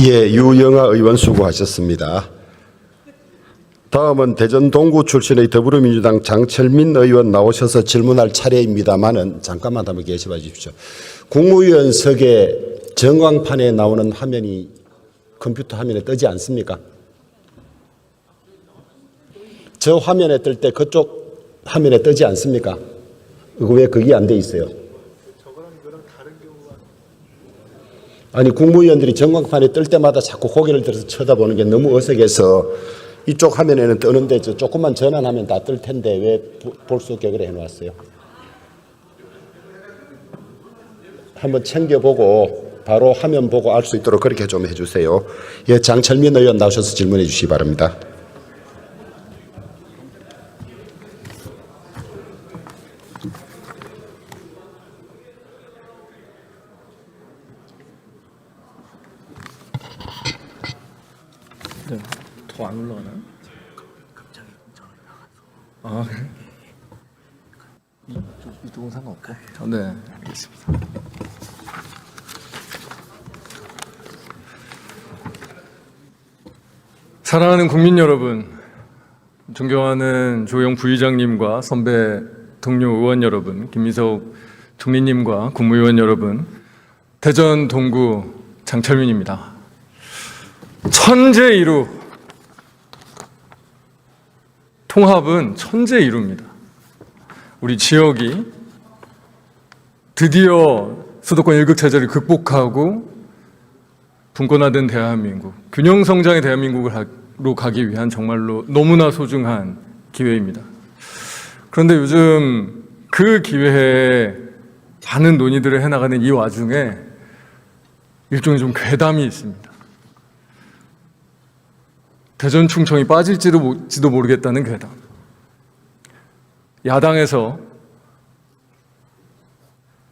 예, 유영아 의원 수고하셨습니다. 다음은 대전 동구 출신의 더불어민주당 장철민 의원 나오셔서 질문할 차례입니다만은 잠깐만 한번 계셔봐 주십시오. 국무위원석의 전광판에 나오는 화면이 컴퓨터 화면에 뜨지 않습니까? 저 화면에 뜰 때 그쪽 화면에 뜨지 않습니까? 왜 그게 안 돼 있어요? 아니, 국무위원들이 전광판에 뜰 때마다 자꾸 고개를 들어서 쳐다보는 게 너무 어색해서 이쪽 화면에는 뜨는데 저 조금만 전환하면 다 뜰 텐데 왜 볼 수 없게 그래 해놓았어요? 한번 챙겨보고 바로 화면 보고 알 수 있도록 그렇게 좀 해주세요. 예, 장철민 의원 나오셔서 질문해 주시기 바랍니다. 더 안 올라가나요? 갑자기 전화가 나가서. 이쪽은 상관없고. 네, 알겠습니다. 사랑하는 국민 여러분, 존경하는 조영 부의장님과 선배 동료 의원 여러분, 김민석 총리님과 국무위원 여러분, 대전 동구 장철민입니다. 천재이루, 통합은 천재이루입니다. 우리 지역이 드디어 수도권 일극 체제를 극복하고 분권화된 대한민국, 균형 성장의 대한민국으로 가기 위한 정말로 너무나 소중한 기회입니다. 그런데 요즘 그 기회에 많은 논의들을 해나가는 이 와중에 일종의 좀 괴담이 있습니다. 대전 충청이 빠질지도 모르겠다는 괴담. 야당에서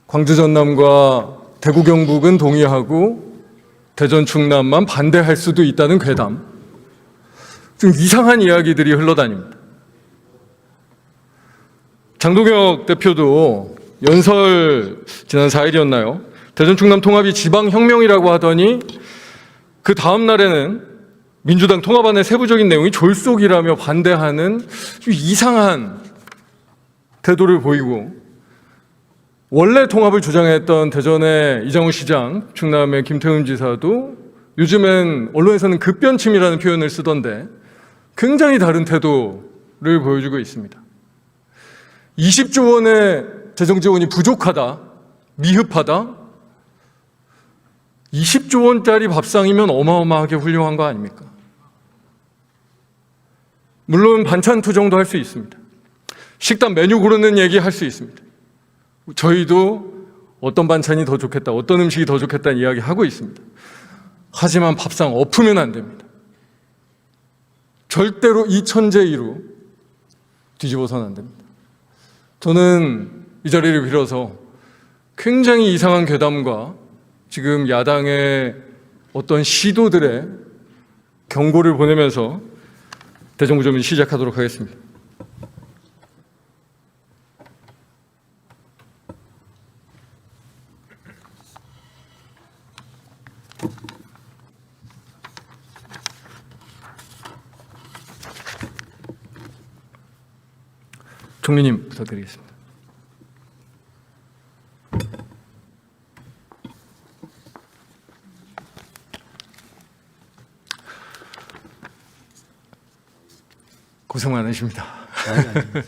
광주 전남과 대구 경북은 동의하고 대전 충남만 반대할 수도 있다는 괴담. 좀 이상한 이야기들이 흘러다닙니다. 장동혁 대표도 연설 지난 4일이었나요? 대전 충남 통합이 지방혁명이라고 하더니 그 다음 날에는 민주당 통합안의 세부적인 내용이 졸속이라며 반대하는 좀 이상한 태도를 보이고, 원래 통합을 주장했던 대전의 이장우 시장, 충남의 김태훈 지사도 요즘엔 언론에서는 급변침이라는 표현을 쓰던데 굉장히 다른 태도를 보여주고 있습니다. 20조 원의 재정 지원이 부족하다, 미흡하다, 20조 원짜리 밥상이면 어마어마하게 훌륭한 거 아닙니까? 물론 반찬 투정도 할 수 있습니다. 식단 메뉴 고르는 얘기 할 수 있습니다. 저희도 어떤 반찬이 더 좋겠다, 어떤 음식이 더 좋겠다는 이야기 하고 있습니다. 하지만 밥상 엎으면 안 됩니다. 절대로 이 천재이루 뒤집어서는 안 됩니다. 저는 이 자리를 빌어서 굉장히 이상한 괴담과 지금 야당의 어떤 시도들의 경고를 보내면서 대정부조민 시작하도록 하겠습니다. 총리님 부탁드리겠습니다. 고생 많으십니다.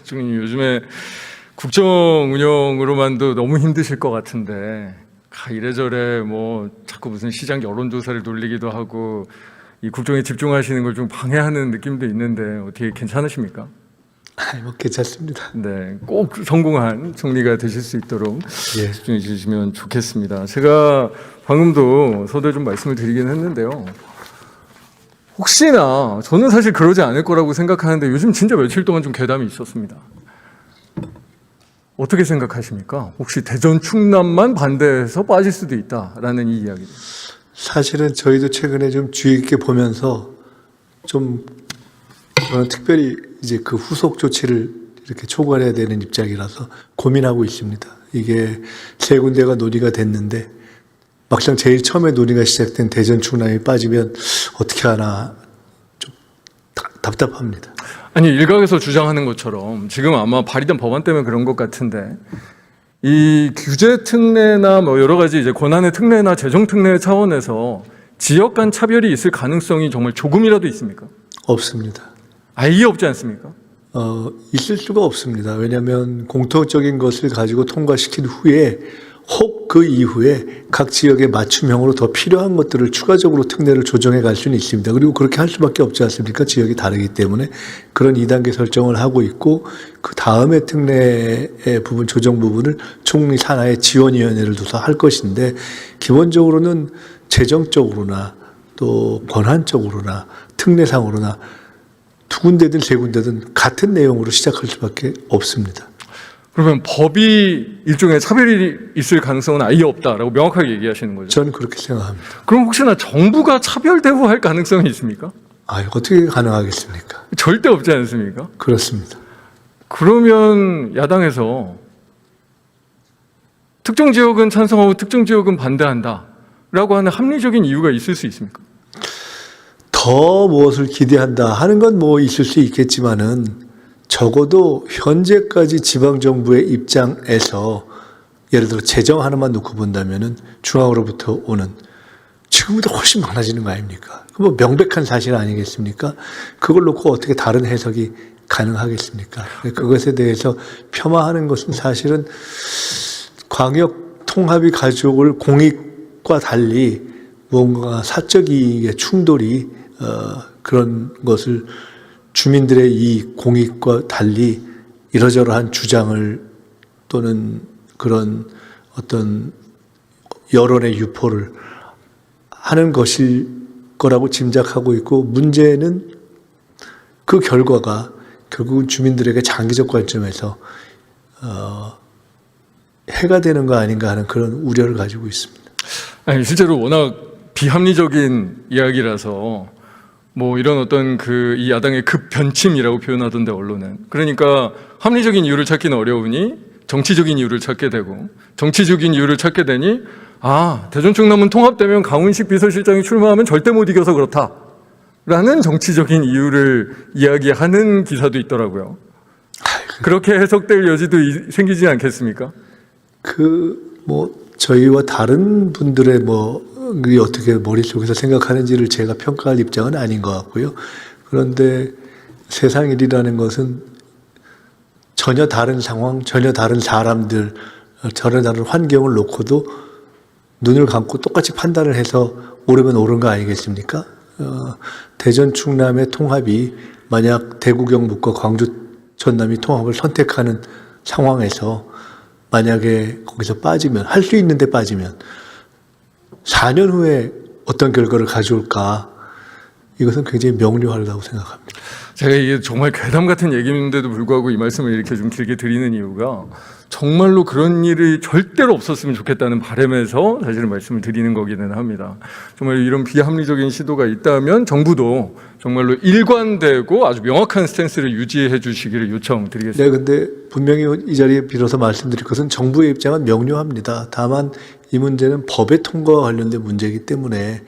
총리님 요즘에 국정 운영으로만도 너무 힘드실 것 같은데 이래저래 뭐 자꾸 무슨 시장 여론조사를 돌리기도 하고 이 국정에 집중하시는 걸 좀 방해하는 느낌도 있는데 어떻게 괜찮으십니까? 뭐 괜찮습니다. 네, 꼭 성공한 총리가 되실 수 있도록 예. 집중해 주시면 좋겠습니다. 제가 방금도 서두에 좀 말씀을 드리긴 했는데요. 혹시나 저는 사실 그러지 않을 거라고 생각하는데 요즘 진짜 며칠 동안 좀 괴담이 있었습니다. 어떻게 생각하십니까? 혹시 대전 충남만 반대해서 빠질 수도 있다라는 이 이야기들. 사실은 저희도 최근에 좀 주의 깊게 보면서 좀 특별히 이제 그 후속 조치를 이렇게 초과해야 되는 입장이라서 고민하고 있습니다. 이게 세 군데가 논의가 됐는데 막상 제일 처음에 논의가 시작된 대전 충남이 빠지면 어떻게 하나 좀 답답합니다. 아니 일각에서 주장하는 것처럼 지금 아마 발의된 법안 때문에 그런 것 같은데 이 규제 특례나 뭐 여러 가지 이제 권한의 특례나 재정 특례 차원에서 지역 간 차별이 있을 가능성이 정말 조금이라도 있습니까? 없습니다. 아예 없지 않습니까? 있을 수가 없습니다. 왜냐하면 공통적인 것을 가지고 통과시킨 후에 혹 그 이후에 각 지역의 맞춤형으로 더 필요한 것들을 추가적으로 특례를 조정해 갈 수는 있습니다. 그리고 그렇게 할 수밖에 없지 않습니까? 지역이 다르기 때문에 그런 2단계 설정을 하고 있고 그 다음에 특례의 부분 조정 부분을 총리 산하의 지원위원회를 둬서 할 것인데 기본적으로는 재정적으로나 또 권한적으로나 특례상으로나 두 군데든 세 군데든 같은 내용으로 시작할 수밖에 없습니다. 그러면 법이 일종의 차별이 있을 가능성은 아예 없다라고 명확하게 얘기하시는 거죠? 저는 그렇게 생각합니다. 그럼 혹시나 정부가 차별 대우할 가능성이 있습니까? 어떻게 가능하겠습니까? 절대 없지 않습니까? 그렇습니다. 그러면 야당에서 특정 지역은 찬성하고 특정 지역은 반대한다라고 하는 합리적인 이유가 있을 수 있습니까? 더 무엇을 기대한다 하는 건 뭐 있을 수 있겠지만은 적어도 현재까지 지방정부의 입장에서 예를 들어 재정 하나만 놓고 본다면은 중앙으로부터 오는 지금보다 훨씬 많아지는 거 아닙니까? 뭐 명백한 사실 아니겠습니까? 그걸 놓고 어떻게 다른 해석이 가능하겠습니까? 그것에 대해서 폄하하는 것은 사실은 광역 통합이 가져올 공익과 달리 뭔가 사적 이익의 충돌이 그런 것을 주민들의 이 공익과 달리 이러저러한 주장을 또는 그런 어떤 여론의 유포를 하는 것일 거라고 짐작하고 있고 문제는 그 결과가 결국은 주민들에게 장기적 관점에서 해가 되는 거 아닌가 하는 그런 우려를 가지고 있습니다. 아니, 실제로 워낙 비합리적인 이야기라서 뭐 이런 어떤 이 야당의 급변침이라고 표현하던데 언론은 그러니까 합리적인 이유를 찾기는 어려우니 정치적인 이유를 찾게 되고 정치적인 이유를 찾게 되니 대전 충남은 통합되면 강훈식 비서실장이 출마하면 절대 못 이겨서 그렇다라는 정치적인 이유를 이야기하는 기사도 있더라고요. 그렇게 해석될 여지도 생기지 않겠습니까? 저희와 다른 분들의 어떻게 머릿속에서 생각하는지를 제가 평가할 입장은 아닌 것 같고요. 그런데 세상 일이라는 것은 전혀 다른 상황, 전혀 다른 사람들, 전혀 다른 환경을 놓고도 눈을 감고 똑같이 판단을 해서 옳으면 옳은 거 아니겠습니까? 대전 충남의 통합이 만약 대구 경북과 광주 전남이 통합을 선택하는 상황에서 만약에 거기서 빠지면 할 수 있는데 빠지면 4년 후에 어떤 결과를 가져올까 이것은 굉장히 명료하다고 생각합니다. 제가 이게 정말 괴담 같은 얘기인데도 불구하고 이 말씀을 이렇게 좀 길게 드리는 이유가 정말로 그런 일이 절대로 없었으면 좋겠다는 바람에서 사실은 말씀을 드리는 거기는 합니다. 정말 이런 비합리적인 시도가 있다면 정부도 정말로 일관되고 아주 명확한 스탠스를 유지해 주시기를 요청드리겠습니다. 네, 근데 분명히 이 자리에 빌어서 말씀드릴 것은 정부의 입장은 명료합니다. 다만 이 문제는 법의 통과와 관련된 문제이기 때문에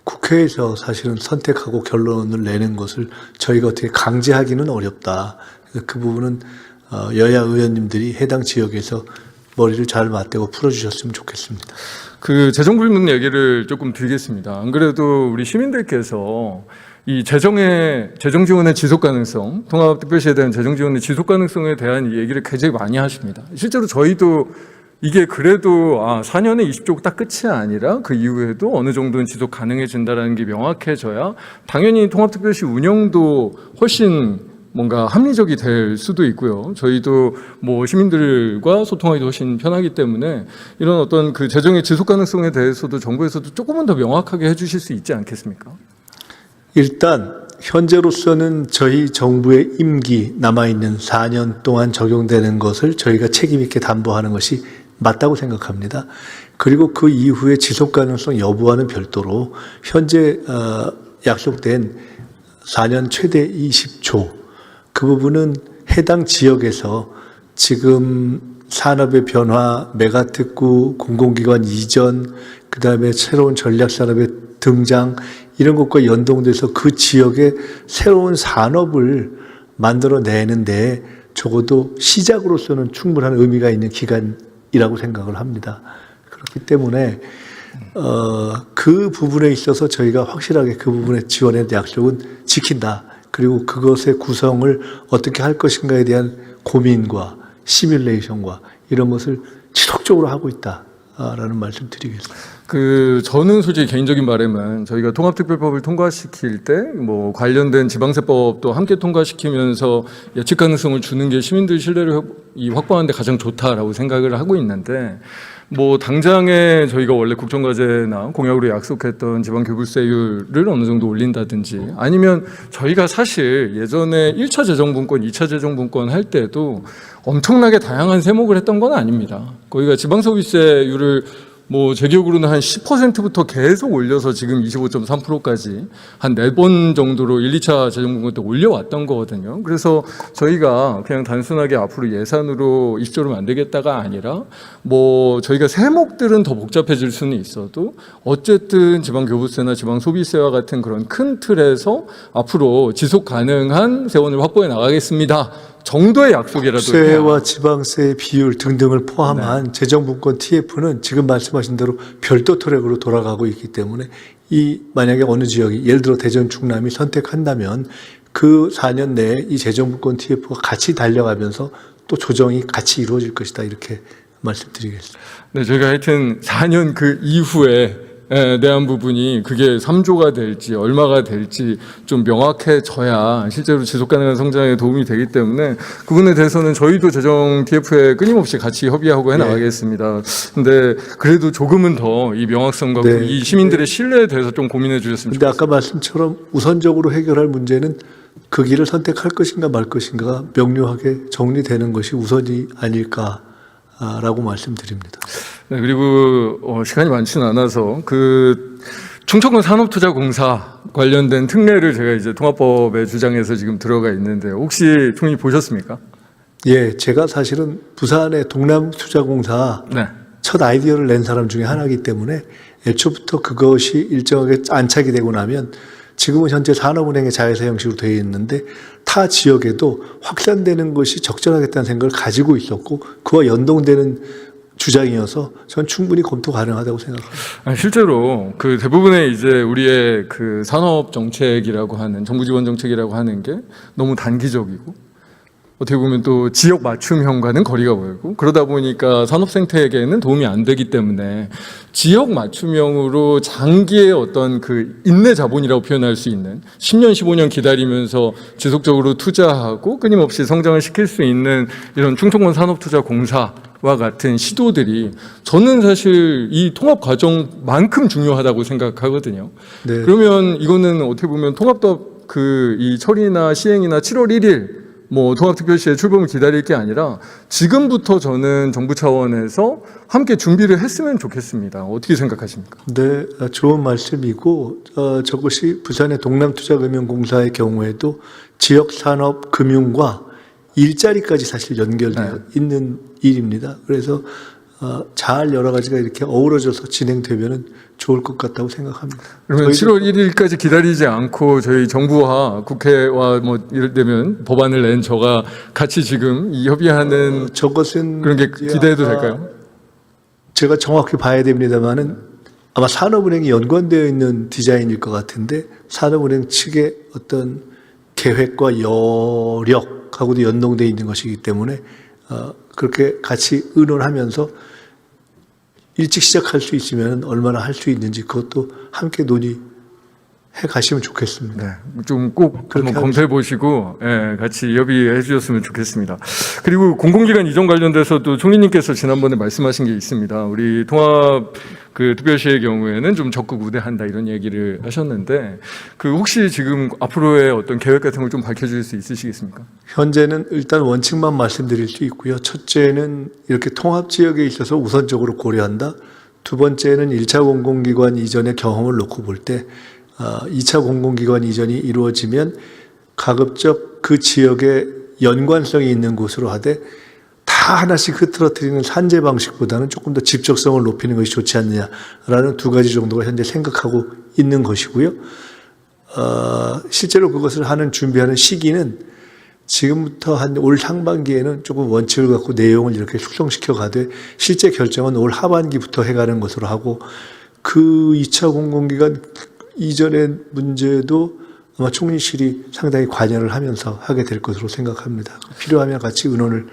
국회에서 사실은 선택하고 결론을 내는 것을 저희가 어떻게 강제하기는 어렵다. 그 부분은 여야 의원님들이 해당 지역에서 머리를 잘 맞대고 풀어주셨으면 좋겠습니다. 재정 불문 얘기를 조금 드리겠습니다. 안 그래도 우리 시민들께서 이 재정 지원의 지속 가능성, 통합특별시에 대한 재정 지원의 지속 가능성에 대한 이 얘기를 굉장히 많이 하십니다. 실제로 저희도 이게 그래도 4년에 20조 딱 끝이 아니라 그 이후에도 어느 정도는 지속 가능해진다는 게 명확해져야 당연히 통합특별시 운영도 훨씬 뭔가 합리적이 될 수도 있고요. 저희도 뭐 시민들과 소통하기도 훨씬 편하기 때문에 이런 어떤 재정의 지속 가능성에 대해서도 정부에서도 조금은 더 명확하게 해주실 수 있지 않겠습니까? 일단 현재로서는 저희 정부의 임기 남아있는 4년 동안 적용되는 것을 저희가 책임 있게 담보하는 것이 맞다고 생각합니다. 그리고 그 이후에 지속 가능성 여부와는 별도로 현재 약속된 4년 최대 20조 그 부분은 해당 지역에서 지금 산업의 변화, 메가특구, 공공기관 이전, 그다음에 새로운 전략산업의 등장 이런 것과 연동돼서 그 지역에 새로운 산업을 만들어내는데 적어도 시작으로서는 충분한 의미가 있는 기간이라고 생각을 합니다. 그렇기 때문에 그 부분에 있어서 저희가 확실하게 그 부분의 지원의 약속은 지킨다. 그리고 그것의 구성을 어떻게 할 것인가에 대한 고민과 시뮬레이션과 이런 것을 지속적으로 하고 있다라는 말씀 드리겠습니다. 저는 솔직히 개인적인 바람은 저희가 통합특별법을 통과시킬 때 뭐 관련된 지방세법도 함께 통과시키면서 예측 가능성을 주는 게 시민들 신뢰를 확보하는 데 가장 좋다라고 생각을 하고 있는데 뭐 당장에 저희가 원래 국정과제나 공약으로 약속했던 지방교부세율을 어느 정도 올린다든지 아니면 저희가 사실 예전에 1차 재정분권, 2차 재정분권 할 때도 엄청나게 다양한 세목을 했던 건 아닙니다. 거기가 지방소비세율을 뭐 제 기억으로는 한 10%부터 계속 올려서 지금 25.3%까지 한 4번 정도로 1, 2차 재정분권 때 올려왔던 거거든요. 그래서 저희가 그냥 단순하게 앞으로 예산으로 입조를 만들겠다가 아니라 뭐 저희가 세목들은 더 복잡해질 수는 있어도 어쨌든 지방교부세나 지방소비세와 같은 그런 큰 틀에서 앞으로 지속 가능한 세원을 확보해 나가겠습니다. 정도의 약속이라도 세와 지방세 비율 등등을 포함한 재정분권 TF는 지금 말씀하신 대로 별도 트랙으로 돌아가고 있기 때문에 만약에 어느 지역이 예를 들어 대전 충남이 선택한다면 그 4년 내에 이 재정분권 TF가 같이 달려가면서 또 조정이 같이 이루어질 것이다 이렇게 말씀드리겠습니다. 네, 저희가 하여튼 4년 그 이후에 대한 부분이 그게 3조가 될지 얼마가 될지 좀 명확해져야 실제로 지속가능한 성장에 도움이 되기 때문에 그 부분에 대해서는 저희도 재정 TF에 끊임없이 같이 협의하고 해나가겠습니다. 근데 그래도 조금은 더 이 명확성과 이 시민들의 신뢰에 대해서 좀 고민해 주셨으면 근데 좋겠습니다. 아까 말씀처럼 우선적으로 해결할 문제는 그 길을 선택할 것인가 말 것인가가 명료하게 정리되는 것이 우선이 아닐까라고 말씀드립니다. 네, 그리고 시간이 많지는 않아서 그 충청권 산업투자공사 관련된 특례를 제가 이제 통합법의 주장에서 지금 들어가 있는데 혹시 총리 보셨습니까? 예, 제가 사실은 부산의 동남투자공사 네. 첫 아이디어를 낸 사람 중에 하나이기 때문에 애초부터 그것이 일정하게 안착이 되고 나면 지금은 현재 산업은행의 자회사 형식으로 되어 있는데 타 지역에도 확산되는 것이 적절하겠다는 생각을 가지고 있었고 그와 연동되는 주장이어서 전 충분히 검토 가능하다고 생각합니다. 실제로 그 대부분의 이제 우리의 그 산업 정책이라고 하는 정부 지원 정책이라고 하는 게 너무 단기적이고 어떻게 보면 또 지역 맞춤형과는 거리가 멀고 그러다 보니까 산업 생태계에는 도움이 안 되기 때문에 지역 맞춤형으로 장기의 어떤 그 인내 자본이라고 표현할 수 있는 10년, 15년 기다리면서 지속적으로 투자하고 끊임없이 성장을 시킬 수 있는 이런 충청권 산업투자공사와 같은 시도들이 저는 사실 이 통합 과정만큼 중요하다고 생각하거든요. 네. 그러면 이거는 어떻게 보면 통합법 그 이 처리나 시행이나 7월 1일 뭐 통합특별시의 출범을 기다릴 게 아니라 지금부터 저는 정부 차원에서 함께 준비를 했으면 좋겠습니다. 어떻게 생각하십니까? 네, 좋은 말씀이고 저것이 부산의 동남투자금융공사의 경우에도 지역산업금융과 일자리까지 사실 연결되어 있는 일입니다. 그래서 잘 여러 가지가 이렇게 어우러져서 진행되면 좋을 것 같다고 생각합니다. 그러면 7월 1일까지 기다리지 않고 저희 정부와 국회와 뭐 이럴 때면 법안을 낸 저가 같이 지금 이 협의하는 저것은 그런 게 기대해도 될까요? 제가 정확히 봐야 됩니다만은 아마 산업은행이 연관되어 있는 디자인일 것 같은데 산업은행 측의 어떤 계획과 여력하고도 연동되어 있는 것이기 때문에 그렇게 같이 의논하면서 일찍 시작할 수 있으면 얼마나 할 수 있는지 그것도 함께 논의해 가시면 좋겠습니다. 네, 좀 꼭 그렇게 한번 검토해 보시고 같이 협의해 주셨으면 좋겠습니다. 그리고 공공기관 이전 관련돼서도 총리님께서 지난번에 말씀하신 게 있습니다. 우리 통합 그 특별시의 경우에는 좀 적극 우대한다 이런 얘기를 하셨는데 그 혹시 지금 앞으로의 어떤 계획 같은 걸 좀 밝혀줄 수 있으시겠습니까? 현재는 일단 원칙만 말씀드릴 수 있고요. 첫째는 이렇게 통합 지역에 있어서 우선적으로 고려한다. 두 번째는 1차 공공기관 이전의 경험을 놓고 볼 때 2차 공공기관 이전이 이루어지면 가급적 그 지역에 연관성이 있는 곳으로 하되 다 다 하나씩 흐트러뜨리는 산재 방식보다는 조금 더 직접성을 높이는 것이 좋지 않느냐라는 두 가지 정도가 현재 생각하고 있는 것이고요. 실제로 그것을 하는 준비하는 시기는 지금부터 한 올 상반기에는 조금 원칙을 갖고 내용을 이렇게 숙성시켜 가되 실제 결정은 올 하반기부터 해가는 것으로 하고 그 2차 공공기관 이전의 문제도 아마 총리실이 상당히 관여를 하면서 하게 될 것으로 생각합니다. 필요하면 같이 의논을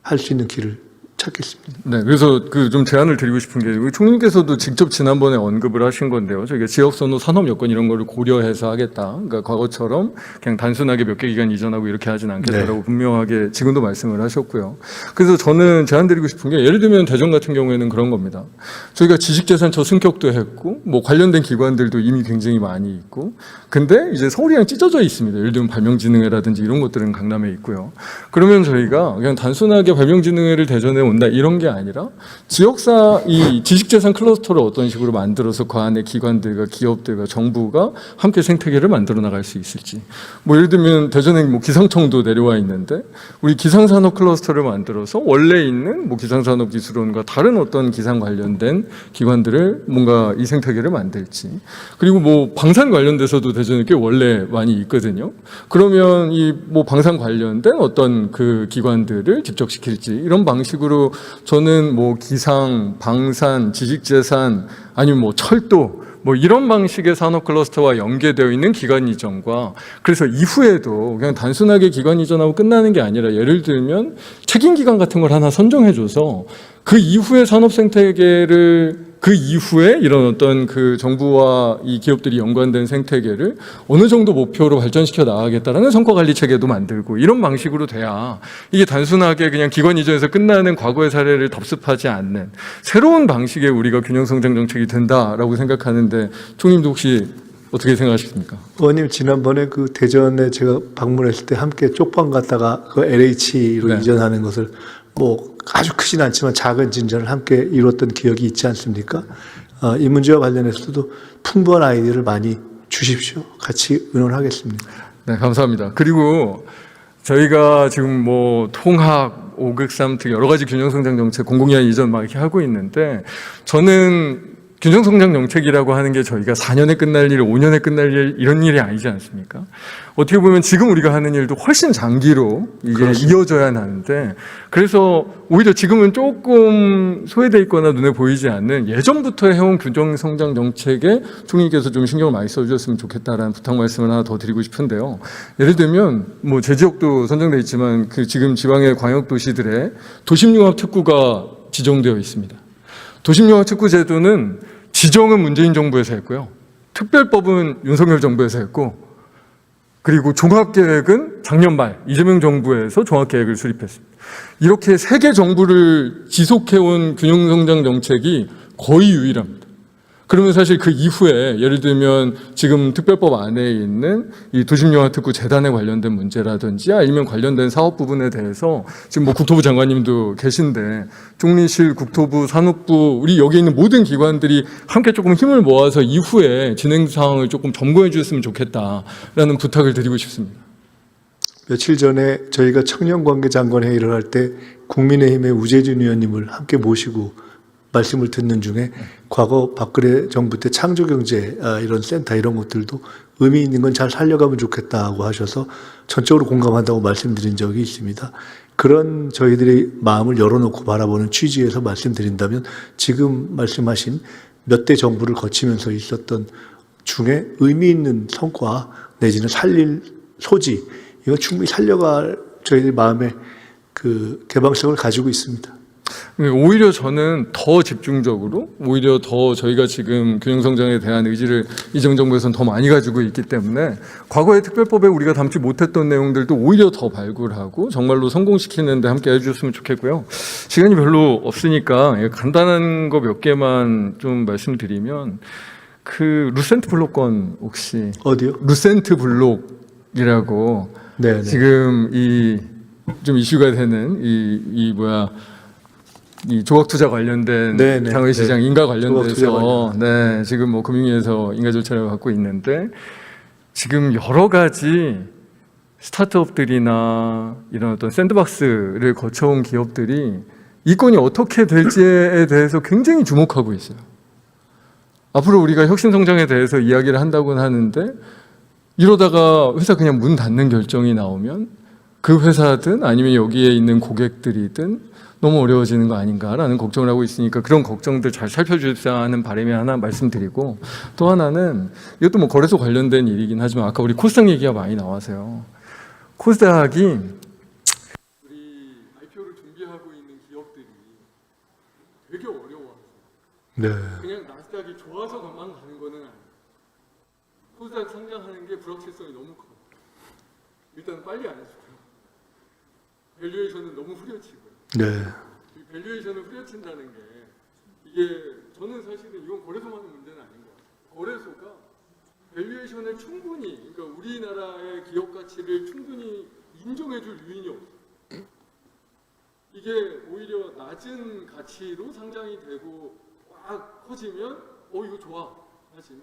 할 수 있는 길을 찾겠습니다. 네, 그래서 그 좀 제안을 드리고 싶은 게 우리 총리께서도 직접 지난번에 언급을 하신 건데요. 저희가 지역선호 산업 여건 이런 거를 고려해서 하겠다. 그러니까 과거처럼 그냥 단순하게 몇 개 기간 이전하고 이렇게 하진 않겠다라고 네. 분명하게 지금도 말씀을 하셨고요. 그래서 저는 제안 드리고 싶은 게 예를 들면 대전 같은 경우에는 그런 겁니다. 저희가 지식재산처 승격도 했고 뭐 관련된 기관들도 이미 굉장히 많이 있고 근데 이제 서울이랑 찢어져 있습니다. 예를 들면 발명진흥회라든지 이런 것들은 강남에 있고요. 그러면 저희가 그냥 단순하게 발명진흥회를 대전에 온다 이런 게 아니라 지역사 이 지식재산 클러스터를 어떤 식으로 만들어서 그 안에 기관들과 기업들과 정부가 함께 생태계를 만들어 나갈 수 있을지. 뭐 예를 들면 대전에 뭐 기상청도 내려와 있는데 우리 기상산업 클러스터를 만들어서 원래 있는 뭐 기상산업기술원과 다른 어떤 기상 관련된 기관들을 뭔가 이 생태계를 만들지. 그리고 뭐 방산 관련돼서도 대전에 꽤 원래 많이 있거든요. 그러면 이 뭐 방산 관련된 어떤 그 기관들을 집적시킬지 이런 방식으로 저는 뭐 기상, 방산, 지식재산 아니면 뭐 철도 뭐 이런 방식의 산업 클러스터와 연계되어 있는 기관 이전과 그래서 이후에도 그냥 단순하게 기관 이전하고 끝나는 게 아니라 예를 들면 책임 기관 같은 걸 하나 선정해줘서 그 이후에 산업 생태계를 그 이후에 이런 어떤 그 정부와 이 기업들이 연관된 생태계를 어느 정도 목표로 발전시켜 나가겠다라는 성과 관리 체계도 만들고 이런 방식으로 돼야 이게 단순하게 그냥 기관 이전에서 끝나는 과거의 사례를 답습하지 않는 새로운 방식의 우리가 균형 성장 정책이 된다라고 생각하는데 총님도 혹시 어떻게 생각하십니까? 의원님 지난번에 그 대전에 제가 방문했을 때 함께 쪽방 갔다가 그 LH로 네. 이전하는 것을 뭐 아주 크진 않지만 작은 진전을 함께 이뤘던 기억이 있지 않습니까? 이 문제와 관련해서도 풍부한 아이디어를 많이 주십시오. 같이 의논하겠습니다. 네, 감사합니다. 그리고 저희가 지금 뭐 통합, 5극 3특 여러 가지 균형성장 정책, 공공기관 이전 막 이렇게 하고 있는데 저는 균형성장 정책이라고 하는 게 저희가 4년에 끝날 일, 5년에 끝날 일 이런 일이 아니지 않습니까? 어떻게 보면 지금 우리가 하는 일도 훨씬 장기로 이게 그렇습니다. 이어져야 하는데 그래서 오히려 지금은 조금 소외돼 있거나 눈에 보이지 않는 예전부터 해온 균형성장 정책에 총리께서 좀 신경을 많이 써주셨으면 좋겠다라는 부탁 말씀을 하나 더 드리고 싶은데요. 예를 들면 뭐 제 지역도 선정돼 있지만 그 지금 지방의 광역 도시들의 도심융합 특구가 지정되어 있습니다. 도심융합 특구 제도는 지정은 문재인 정부에서 했고요. 특별법은 윤석열 정부에서 했고 그리고 종합계획은 작년 말 이재명 정부에서 종합계획을 수립했습니다. 이렇게 세 개 정부를 지속해온 균형성장 정책이 거의 유일합니다. 그러면 사실 그 이후에 예를 들면 지금 특별법 안에 있는 이 도심융합특구 재단에 관련된 문제라든지 아니면 관련된 사업 부분에 대해서 지금 뭐 국토부 장관님도 계신데 총리실, 국토부, 산업부 우리 여기 있는 모든 기관들이 함께 조금 힘을 모아서 이후에 진행 사항을 조금 점검해 주셨으면 좋겠다라는 부탁을 드리고 싶습니다. 며칠 전에 저희가 청년관계 장관 회의를 할 때 국민의힘의 우재준 의원님을 함께 모시고 말씀을 듣는 중에 과거 박근혜 정부 때 창조경제 이런 센터 이런 것들도 의미 있는 건 잘 살려가면 좋겠다고 하셔서 전적으로 공감한다고 말씀드린 적이 있습니다. 그런 저희들의 마음을 열어놓고 바라보는 취지에서 말씀드린다면 지금 말씀하신 몇 대 정부를 거치면서 있었던 중에 의미 있는 성과 내지는 살릴 소지 이거 충분히 살려갈 저희들 마음의 그 개방성을 가지고 있습니다. 오히려 저는 더 집중적으로 오히려 더 저희가 지금 균형성장에 대한 의지를 이정 정부에서는 더 많이 가지고 있기 때문에 과거의 특별법에 우리가 담지 못했던 내용들도 오히려 더 발굴하고 정말로 성공시키는 데 함께 해주셨으면 좋겠고요. 시간이 별로 없으니까 간단한 거 몇 개만 좀 말씀드리면 그 루센트 블록 건 혹시 어디요? 루센트 블록이라고 네. 지금 이 좀 이슈가 되는 이 조각 투자 관련된 네네. 장외시장 네. 인가 조각 투자 관련돼서 네 지금 뭐 금융위에서 인가 절차를 갖고 있는데 지금 여러 가지 스타트업들이나 이런 어떤 샌드박스를 거쳐온 기업들이 이권이 어떻게 될지에 대해서 굉장히 주목하고 있어요. 앞으로 우리가 혁신 성장에 대해서 이야기를 한다고는 하는데 이러다가 회사 그냥 문 닫는 결정이 나오면 그 회사든 아니면 여기에 있는 고객들이든 너무 어려워지는 거 아닌가라는 걱정을 하고 있으니까 그런 걱정들 잘 살펴주십사 하는 바람이 하나 말씀드리고, 또 하나는 이것도 뭐 거래소 관련된 일이긴 하지만 아까 우리 코스닥 얘기가 많이 나와서요. 코스닥이 우리 IPO를 준비하고 있는 기업들이 되게 어려워요. 네. 그냥 나스닥이 좋아서만 가는 거는 아니에요. 코스닥 상장하는 게 불확실성이 너무 커요. 일단 빨리 안 해주고요. 밸류에이션은 너무 후려치고요. 네. 이 밸류에이션을 후려친다는 게 이게 저는 사실은 이건 거래소만의 문제는 아닌 것 같아요. 거래소가 밸류에이션을 충분히, 그러니까 우리나라의 기업 가치를 충분히 인정해줄 요인이 없어요. 이게 오히려 낮은 가치로 상장이 되고 꽉 커지면 이거 좋아 하지만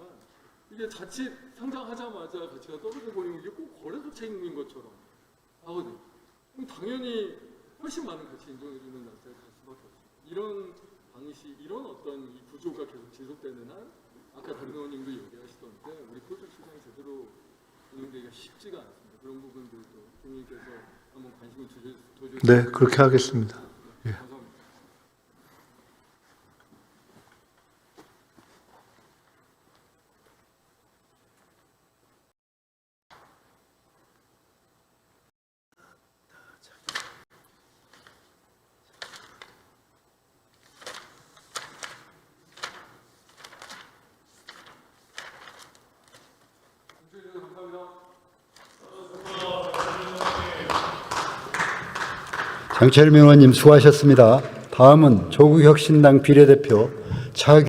이게 자칫 상장하자마자 가치가 떨어져 버리면 이게 꼭 거래소 책임인 것처럼 하거든요. 그럼 당연히 훨씬 많은 가치 인정해주는 나스닥에 갈 수밖에 없어요. 이런 방식, 이런 어떤 이 구조가 계속 지속되는 한 아까 다른 의원님도 얘기하시던데 우리 코스닥 시장이 제대로 운영되기가 쉽지가 않습니다. 그런 부분들도 대표님께서 한번 관심을 두셔주시면. 네, 그렇게 하겠습니다. 예. 감사합니다. 장철민 의원님 수고하셨습니다. 다음은 조국혁신당 비례대표 차기